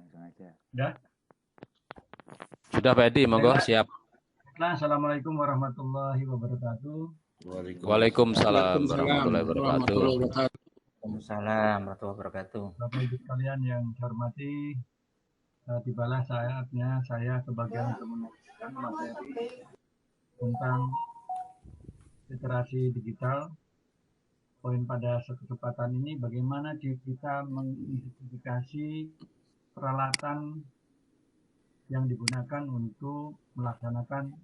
Langsung aja. Sudah? Sudah Pak Edi, monggo siap. Nah, Assalamualaikum warahmatullahi wabarakatuh. Waalaikumsalam warahmatullahi wabarakatuh. Waalaikumsalam warahmatullahi wabarakatuh. Bapak Ibu sekalian yang saya hormati, tibalah saatnya saya kebagian untuk menyampaikan materi tentang literasi digital. Poin pada kesempatan ini bagaimana kita mengidentifikasi peralatan yang digunakan untuk melaksanakan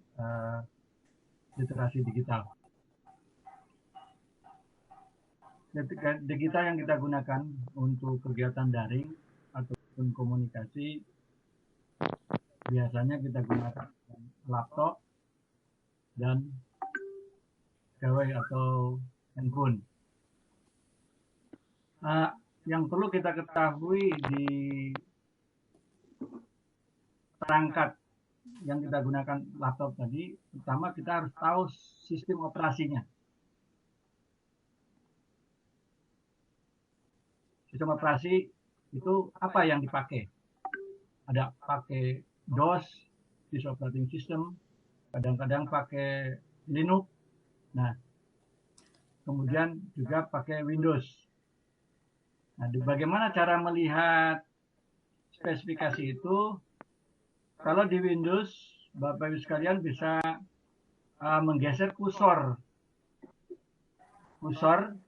literasi digital. Digital yang kita gunakan untuk kegiatan daring ataupun komunikasi biasanya kita gunakan laptop dan gawai atau handphone. Yang perlu kita ketahui di perangkat yang kita gunakan laptop tadi, pertama kita harus tahu sistem operasinya. Sistem operasi itu apa yang dipakai? Ada pakai DOS, disk operating system, kadang-kadang pakai Linux. Nah, kemudian juga pakai Windows. Nah, bagaimana cara melihat spesifikasi itu? Kalau di Windows, Bapak Ibu sekalian bisa menggeser kursor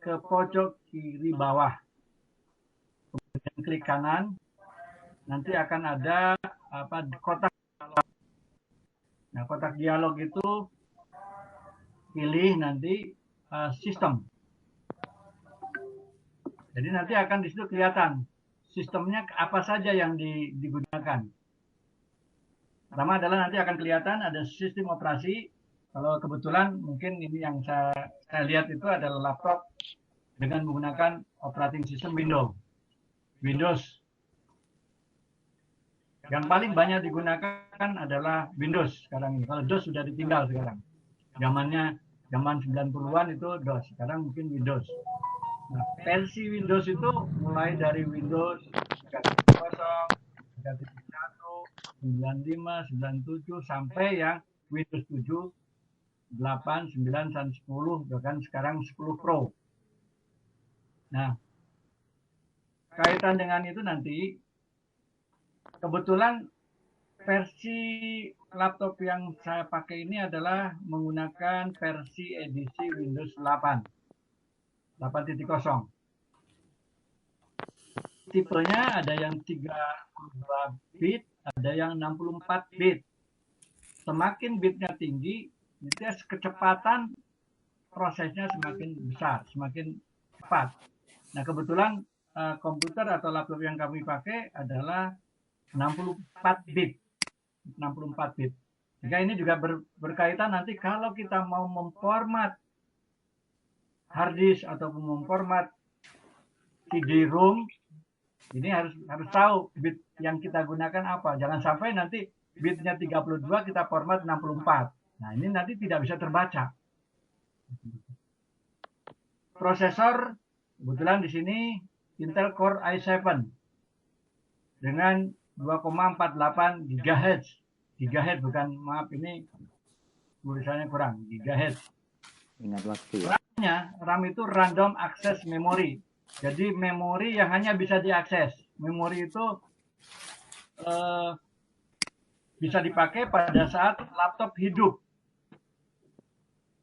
ke pojok kiri bawah. Kemudian klik kanan, nanti akan ada kotak dialog. Nah, kotak dialog itu pilih nanti sistem. Jadi nanti akan di situ kelihatan sistemnya apa saja yang digunakan. Pertama adalah nanti akan kelihatan ada sistem operasi. Kalau kebetulan mungkin ini yang saya lihat itu adalah laptop dengan menggunakan operating system Windows. Yang paling banyak digunakan adalah Windows sekarang ini. Kalau DOS sudah ditinggal sekarang. Zaman 90-an itu DOS, sekarang mungkin Windows. Nah, versi Windows itu mulai dari Windows 3.0, 3.1, 95, 97 sampai yang Windows 7, 8, 9, dan 10, bahkan sekarang 10 Pro. Nah, kaitan dengan itu nanti, kebetulan versi laptop yang saya pakai ini adalah menggunakan versi edisi Windows 8.0. Tipenya ada yang 32 bit, ada yang 64 bit. Semakin bitnya tinggi, itu kecepatan prosesnya semakin besar, semakin cepat. Nah, kebetulan komputer atau laptop yang kami pakai adalah 64 bit. 64 bit. Jika ini juga berkaitan nanti kalau kita mau memformat hard disk ataupun memformat CD-ROM, ini harus tahu bit yang kita gunakan apa. Jangan sampai nanti bitnya 32 kita format 64. Nah, ini nanti tidak bisa terbaca. Prosesor kebetulan di sini Intel Core i7 dengan 2,48 GHz. GHz bukan, maaf ini tulisannya kurang, GHz. Ingat waktu. RAM itu random access memory. Jadi memori yang hanya bisa diakses. Memori itu bisa dipakai pada saat laptop hidup.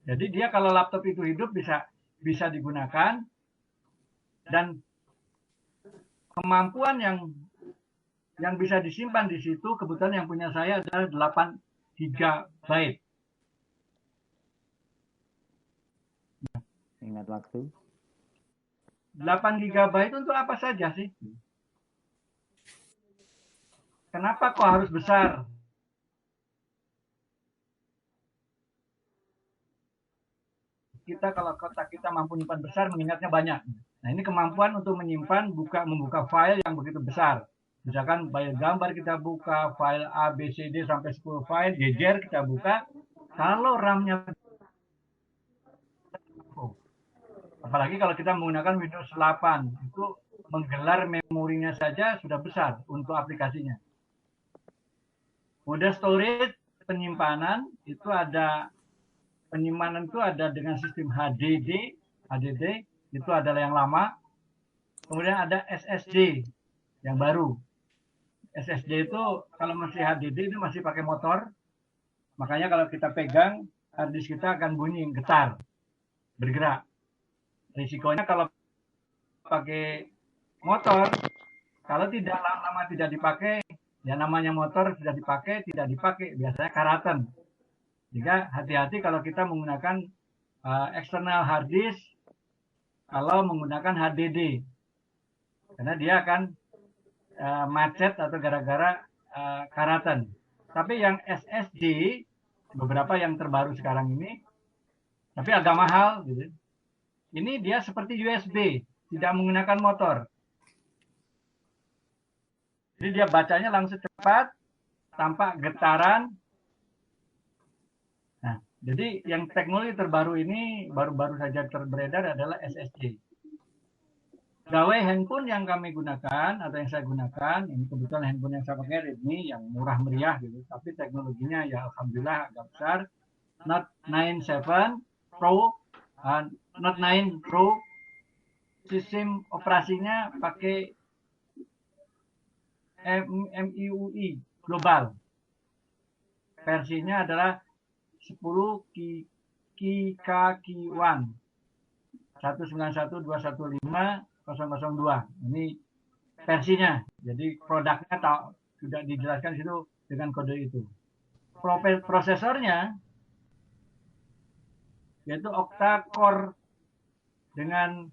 Jadi dia kalau laptop itu hidup bisa digunakan, dan kemampuan yang bisa disimpan di situ kebetulan yang punya saya adalah 8 GB. Ingat waktu. 8 GB itu untuk apa saja sih? Kenapa kok harus besar? Kita kalau kotak kita mampu menyimpan besar, mengingatnya banyak. Nah, ini kemampuan untuk menyimpan, membuka file yang begitu besar. Misalkan file gambar kita buka, file A, B, C, D sampai 10 file, jejer kita buka. Kalau RAM-nya, apalagi kalau kita menggunakan Windows 8, itu menggelar memorinya saja sudah besar untuk aplikasinya. Kemudian storage, penyimpanan itu ada dengan sistem HDD itu adalah yang lama. Kemudian ada SSD yang baru. SSD itu kalau masih HDD itu masih pakai motor. Makanya kalau kita pegang hard disk kita akan bunyi getar, bergerak. Risikonya kalau pakai motor, kalau tidak lama tidak dipakai, ya namanya motor sudah dipakai, tidak dipakai, biasanya karatan. Jika hati-hati kalau kita menggunakan eksternal hard disk, kalau menggunakan HDD, karena dia akan macet atau gara-gara karatan. Tapi yang SSD, beberapa yang terbaru sekarang ini, tapi agak mahal, gitu. Ini dia seperti USB, tidak menggunakan motor. Jadi dia bacanya langsung cepat, tanpa getaran. Nah, jadi yang teknologi terbaru ini baru-baru saja beredar adalah SSD. Gawai handphone yang kami gunakan atau yang saya gunakan, ini kebetulan handphone yang saya pakai Redmi yang murah meriah gitu, tapi teknologinya ya alhamdulillah agak besar. Note 9 Pro, Note 9 Pro, sistem operasinya pakai MIUI global. Versinya adalah 10 KK1 191.215.002. Ini versinya. Jadi produknya sudah dijelaskan di situ dengan kode itu. Prosesornya yaitu octa-core dengan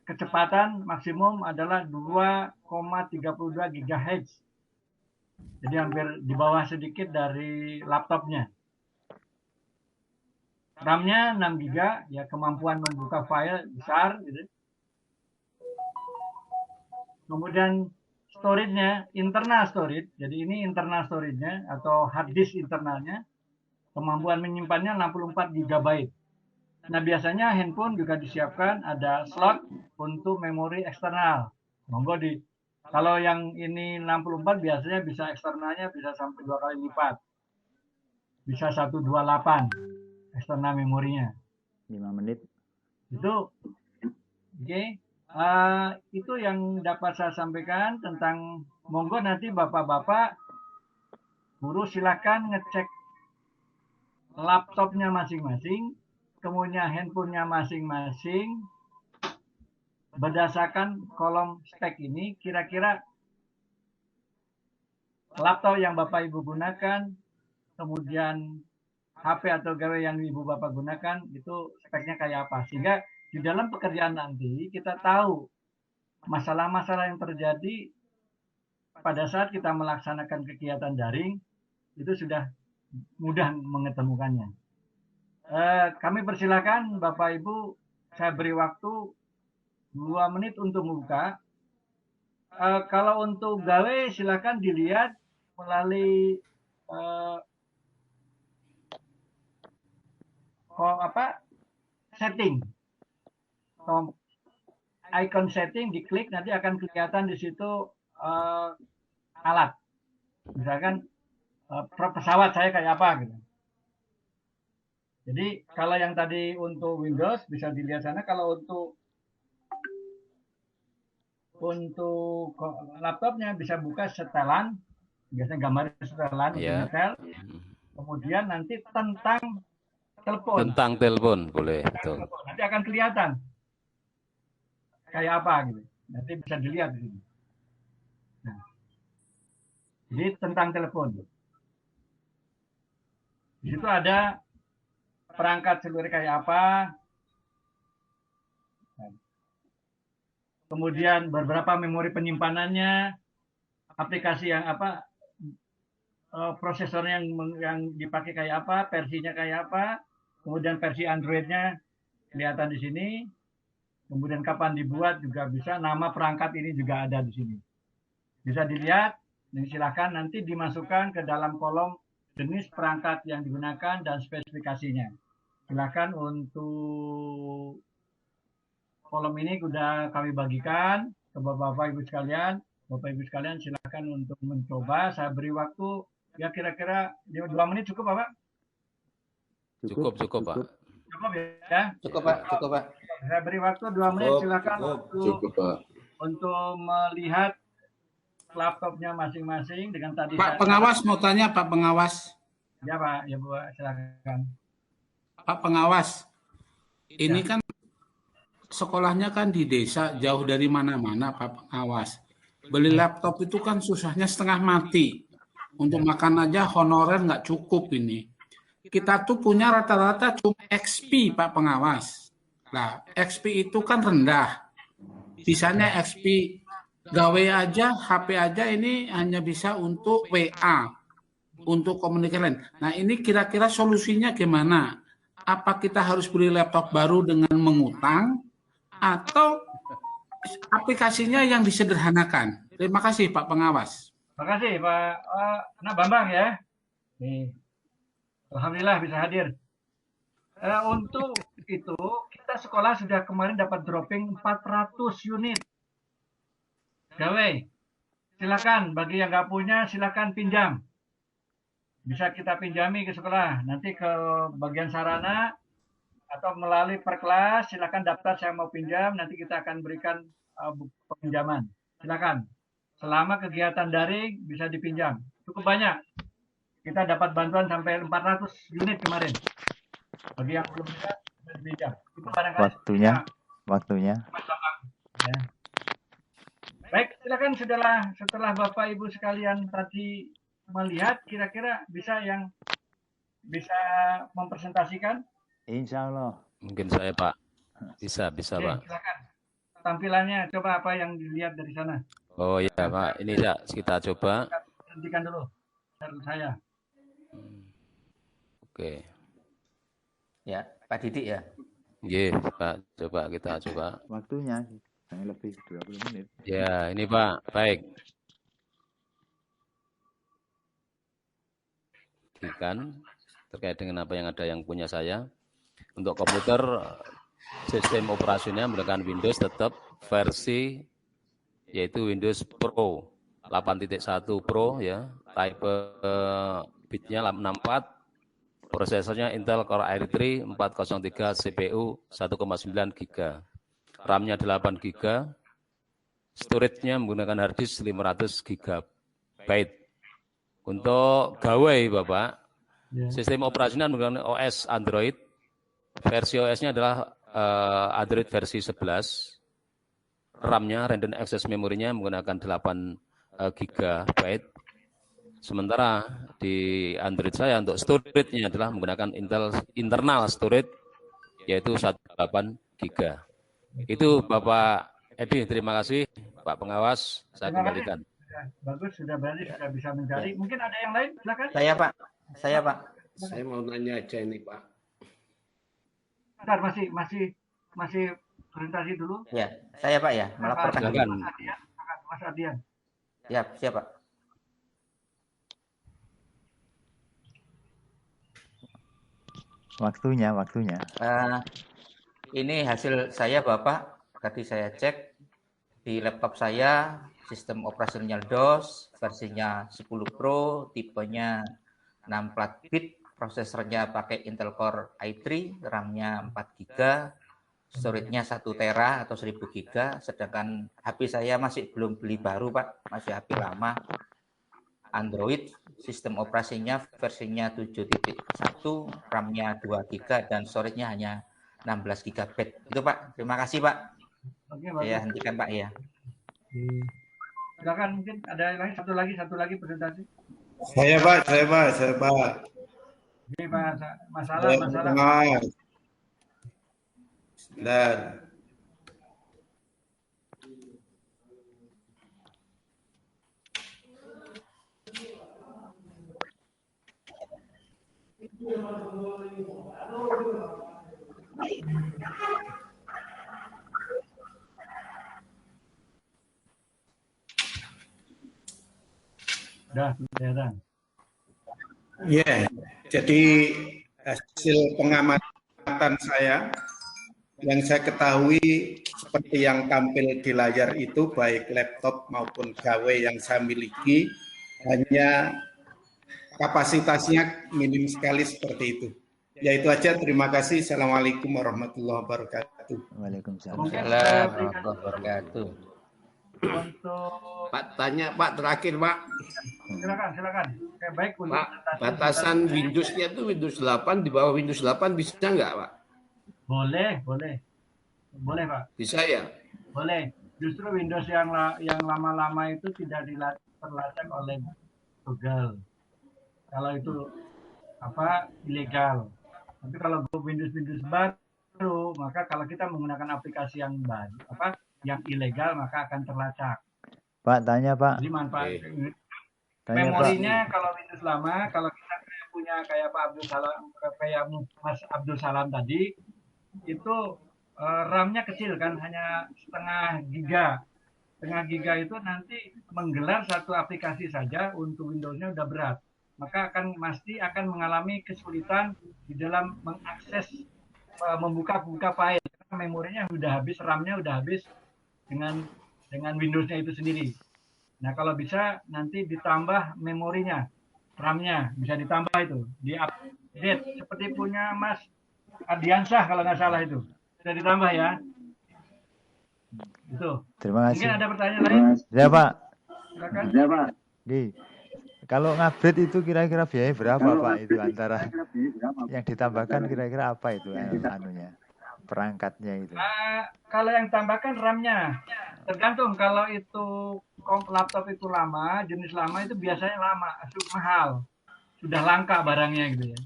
kecepatan maksimum adalah 2,32 GHz. Jadi hampir di bawah sedikit dari laptopnya. RAM-nya 6 GB, ya kemampuan membuka file besar gitu. Kemudian storage-nya internal storage. Jadi ini internal storage-nya atau hard disk internalnya. Kemampuan menyimpannya 64 GB. Nah, biasanya handphone juga disiapkan ada slot untuk memori eksternal. Monggo kalau yang ini 64 biasanya bisa eksternalnya bisa sampai 2 kali lipat. Bisa 128 eksternal memorinya. 5 menit. Itu oke. Itu yang dapat saya sampaikan tentang, monggo nanti bapak-bapak guru silakan ngecek laptopnya masing-masing, kemudian handphonenya masing-masing, berdasarkan kolom spek ini, kira-kira laptop yang Bapak Ibu gunakan, kemudian HP atau gawai yang Ibu Bapak gunakan, itu speknya kayak apa. Sehingga di dalam pekerjaan nanti kita tahu masalah-masalah yang terjadi pada saat kita melaksanakan kegiatan daring, itu sudah mudah mengetemukannya. Kami persilakan Bapak Ibu, saya beri waktu 2 menit untuk membuka. Kalau untuk gawe silakan dilihat melalui setting. Icon setting diklik, nanti akan kelihatan di situ alat. Misalkan pesawat saya kayak apa gitu. Jadi kalau yang tadi untuk Windows bisa dilihat sana, kalau untuk laptopnya bisa buka setelan, biasanya gambarnya setelan, Ya. nyetel. Kemudian nanti tentang telepon. Tentang telepon boleh. Betul. Nanti akan kelihatan kayak apa gitu. Nanti bisa dilihat di sini. Nah, jadi tentang telepon. Di situ ada perangkat seluler kayak apa. Kemudian beberapa memori penyimpanannya, aplikasi yang apa, prosesornya yang dipakai kayak apa, versinya kayak apa, kemudian versi Android-nya kelihatan di sini, kemudian kapan dibuat juga bisa, nama perangkat ini juga ada di sini. Bisa dilihat, dan silakan nanti dimasukkan ke dalam kolom jenis perangkat yang digunakan dan spesifikasinya. Silakan untuk kolom ini sudah kami bagikan. ke Bapak Ibu sekalian. Bapak Ibu sekalian silakan untuk mencoba. Saya beri waktu ya kira-kira 2 menit cukup Bapak? Cukup, Pak. Cukup ya? Cukup Pak, cukup Pak. Saya beri waktu 2 menit silakan Cukup, Pak. untuk melihat laptopnya masing-masing dengan tadi Pak Pengawas mau tanya, Pak Pengawas. Ya Pak, ya Bu, silakan. Pak Pengawas, ini kan sekolahnya kan di desa, jauh dari mana-mana, Pak Pengawas. Beli laptop itu kan susahnya setengah mati. Untuk makan aja honorer nggak cukup ini. Kita tuh punya rata-rata cuma XP, Pak Pengawas. Nah, XP itu kan rendah. Bisanya XP gawe aja, HP aja ini hanya bisa untuk WA, untuk komunikasi. Nah, ini kira-kira solusinya gimana? Apa kita harus beli laptop baru dengan mengutang atau aplikasinya yang disederhanakan? Terima kasih Pak Pengawas. Terima kasih Pak Nak Bambang ya. Nih. Alhamdulillah bisa hadir. Untuk itu kita sekolah sudah kemarin dapat dropping 400 unit. Gawe, silakan bagi yang nggak punya silakan pinjam. Bisa kita pinjami ke sekolah. Nanti ke bagian sarana atau melalui perkelas silakan daftar saya mau pinjam. Nanti kita akan berikan pinjaman. Silakan. Selama kegiatan daring bisa dipinjam. Cukup banyak. Kita dapat bantuan sampai 400 unit kemarin. Bagi yang belum bisa dipinjam. Itu barangkali Waktunya. Ya. Baik, silakan setelah Bapak Ibu sekalian tadi melihat, kira-kira bisa yang bisa mempresentasikan? Insya Allah. Mungkin saya Pak. Bisa Oke, Pak. silakan. Tampilannya coba apa yang dilihat dari sana. Oh iya Pak, ini ya kita coba. Hentikan dulu saya. Oke. Ya, Pak Didik ya. Iya Pak, coba kita coba. Waktunya hanya lebih 20 menit. Ya, ini Pak, baik. Kan terkait dengan apa yang ada yang punya saya. Untuk komputer, sistem operasinya menggunakan Windows tetap versi yaitu Windows Pro 8.1 Pro ya, type bitnya 64, prosesornya Intel Core i3 403, CPU 1,9 GB, RAM-nya 8 GB, storage-nya menggunakan hard disk 500 GB. Untuk gawai Bapak, sistem operasinya menggunakan OS Android, versi OS-nya adalah Android versi 11, RAM-nya, random access memorinya menggunakan 8 GB. Sementara di Android saya untuk storage-nya adalah menggunakan Intel internal storage yaitu 18 GB. Itu Bapak Edi, terima kasih. Pak Pengawas, saya kembalikan. Bagus, sudah berarti sudah bisa mencari. Mungkin ada yang lain, silakan. Saya Pak. Saya mau nanya aja ini Pak. Bentar, masih presentasi dulu. Ya, saya Pak ya, melaporkan. Silakan. Mas Ardian. Ya, siap Pak. Waktunya. Ini hasil saya Bapak. Tadi saya cek di laptop saya sistem operasional DOS, versinya 10 Pro, tipenya 64 bit, prosesornya pakai Intel Core i3, RAM-nya 4 GB, storage-nya 1 tera atau 1000 GB, sedangkan HP saya masih belum beli baru Pak, masih HP lama. Android, sistem operasinya versinya 7.1, RAM-nya 2 GB dan storage-nya hanya 16 GB. Itu Pak, terima kasih Pak. Oke, Saya hentikan Pak ya. Silakan, mungkin ada yang lain, satu lagi presentasi. Saya Pak. Ini Pak, masalah. Dan Sudah kelihatan. ya, jadi hasil pengamatan saya yang saya ketahui seperti yang tampil di layar itu, baik laptop maupun gawe yang saya miliki, hanya kapasitasnya minim sekali seperti itu. Ya itu aja, terima kasih. Assalamualaikum warahmatullahi wabarakatuh. Waalaikumsalam. Waalaikumsalam warahmatullahi wabarakatuh. Untuk Pak, tanya Pak, terakhir Pak. silakan. Oke, baik untuk Pak, batasan Windows-nya itu Windows 8, di bawah Windows 8 bisa nggak Pak? Boleh, Pak. Bisa ya? Boleh. Justru Windows yang lama-lama itu tidak terlacak oleh Google. Kalau itu ilegal. Tapi kalau Windows baru, maka kalau kita menggunakan aplikasi yang baru, yang ilegal, maka akan terlacak. Pak, tanya Pak. Jadi manfaat Tanya, memorinya Pak. kalau Windows lama, kalau kita punya kayak Pak Abdul Salam, kayak Mas Abdul Salam tadi, itu RAM-nya kecil kan, hanya setengah giga itu nanti menggelar satu aplikasi saja untuk Windows-nya udah berat, maka pasti akan mengalami kesulitan di dalam mengakses membuka file karena memorinya udah habis, RAM-nya udah habis dengan Windows-nya itu sendiri. Nah, kalau bisa nanti ditambah memorinya, RAM-nya bisa ditambah itu, di-update seperti punya Mas Ardiansyah kalau nggak salah itu. Sudah ditambah ya. Itu. Terima kasih. Mungkin ada pertanyaan lain? Ya, Pak. Silakan. Ya, Pak. Kalau ngupgrade itu kira-kira biaya berapa, Pak? Itu antara yang ditambahkan kira-kira apa itu anunya? Perangkatnya itu. Kalau yang tambahkan RAM-nya. Tergantung, kalau itu laptop itu lama, jenis lama itu biasanya mahal. Sudah langka barangnya gitu ya.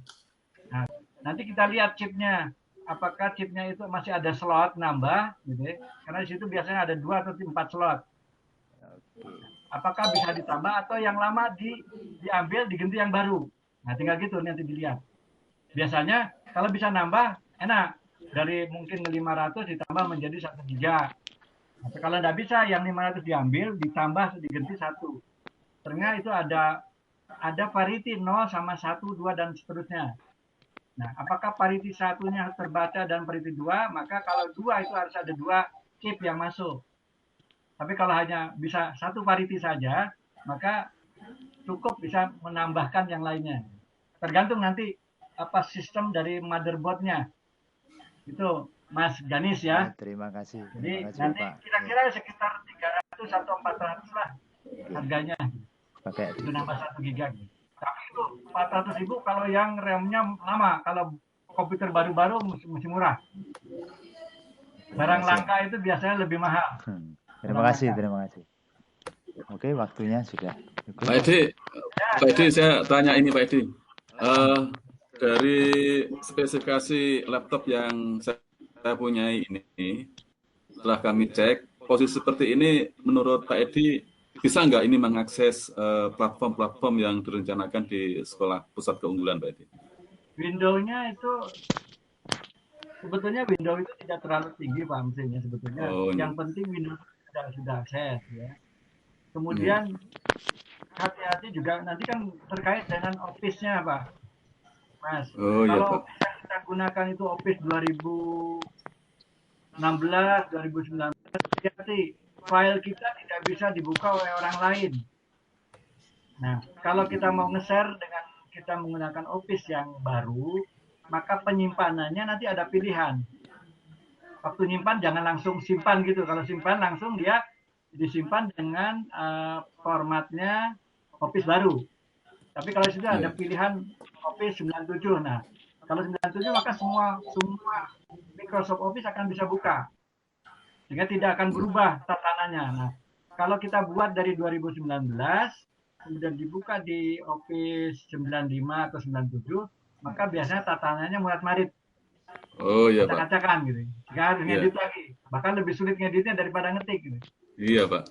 Nah, nanti kita lihat chipnya. Apakah chipnya itu masih ada slot nambah gitu ya. Karena di situ biasanya ada 2 atau 4 slot. Apakah bisa ditambah atau yang lama diambil diganti yang baru. Nah, tinggal gitu nanti dilihat. Biasanya kalau bisa nambah enak. Dari mungkin 500 ditambah menjadi 1 giga. Nah, kalau nggak bisa yang 500 diambil ditambah diganti 1. Ternyata itu ada parity 0 sama 1, 2 dan seterusnya. Nah, apakah parity 1-nya terbaca dan parity 2, maka kalau 2 itu harus ada 2 chip yang masuk. Tapi kalau hanya bisa 1 parity saja, maka cukup bisa menambahkan yang lainnya. Tergantung nanti sistem dari motherboard-nya. Itu Mas Ganis ya. Terima kasih. Jadi Terima kasih, nanti Pak. kira-kira sekitar 300 atau 400 lah harganya. Pakai Itu nambah 1 giga. Tapi itu 400.000 kalau yang RAM-nya lama. Kalau komputer baru-baru masih murah. Barang langka itu biasanya lebih mahal. Terima kasih. Oke, waktunya sudah cukup. Pak Edi, saya tanya ini Pak Edi. Dari spesifikasi laptop yang saya punyai ini, setelah kami cek, posisi seperti ini menurut Pak Edi, bisa nggak ini mengakses platform-platform yang direncanakan di Sekolah Pusat Keunggulan, Pak Edi? Windows-nya itu, sebetulnya Windows itu tidak terlalu tinggi Pak mesinnya sebetulnya. Yang penting Windows sudah akses ya. Kemudian hati-hati juga nanti kan terkait dengan Office-nya Pak. Mas, kalau Office yang kita gunakan itu Office 2016, 2019, hati-hati, file kita tidak bisa dibuka oleh orang lain. Nah, kalau kita mau nge-share dengan kita menggunakan Office yang baru, maka penyimpanannya nanti ada pilihan. Waktu nyimpan jangan langsung simpan gitu. Kalau simpan langsung dia disimpan dengan formatnya Office baru. Tapi kalau sudah ada pilihan Office 97. Nah, kalau 97 maka semua Microsoft Office akan bisa buka. Sehingga tidak akan berubah tatanannya. Nah, kalau kita buat dari 2019, kemudian dibuka di Office 95 atau 97, maka biasanya tatanannya murat-marit. Oh iya Pak. Acak-acakan gitu. Jika harus ngedit lagi. Bahkan lebih sulit ngeditnya daripada ngetik gitu. Iya Pak.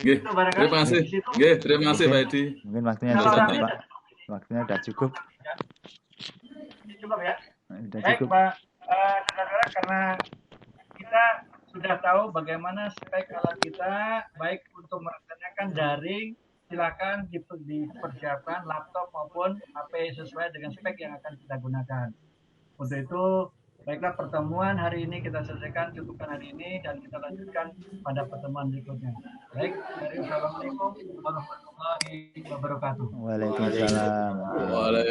Gitu, terima kasih. Terima kasih Pak Edi. Mungkin waktunya sudah Pak. Waktunya sudah cukup. Cukup ya. Sudah Baik cukup. Pak, saudara-saudara, karena kita sudah tahu bagaimana spek alat kita, baik untuk merencanakan daring, silakan dipersiapkan laptop maupun HP sesuai dengan spek yang akan kita gunakan. Untuk itu Baiklah, pertemuan hari ini kita selesaikan, cukupkan hari ini, dan kita lanjutkan pada pertemuan berikutnya. Baik, Assalamualaikum warahmatullahi wabarakatuh. Waalaikumsalam. Waalaikumsalam.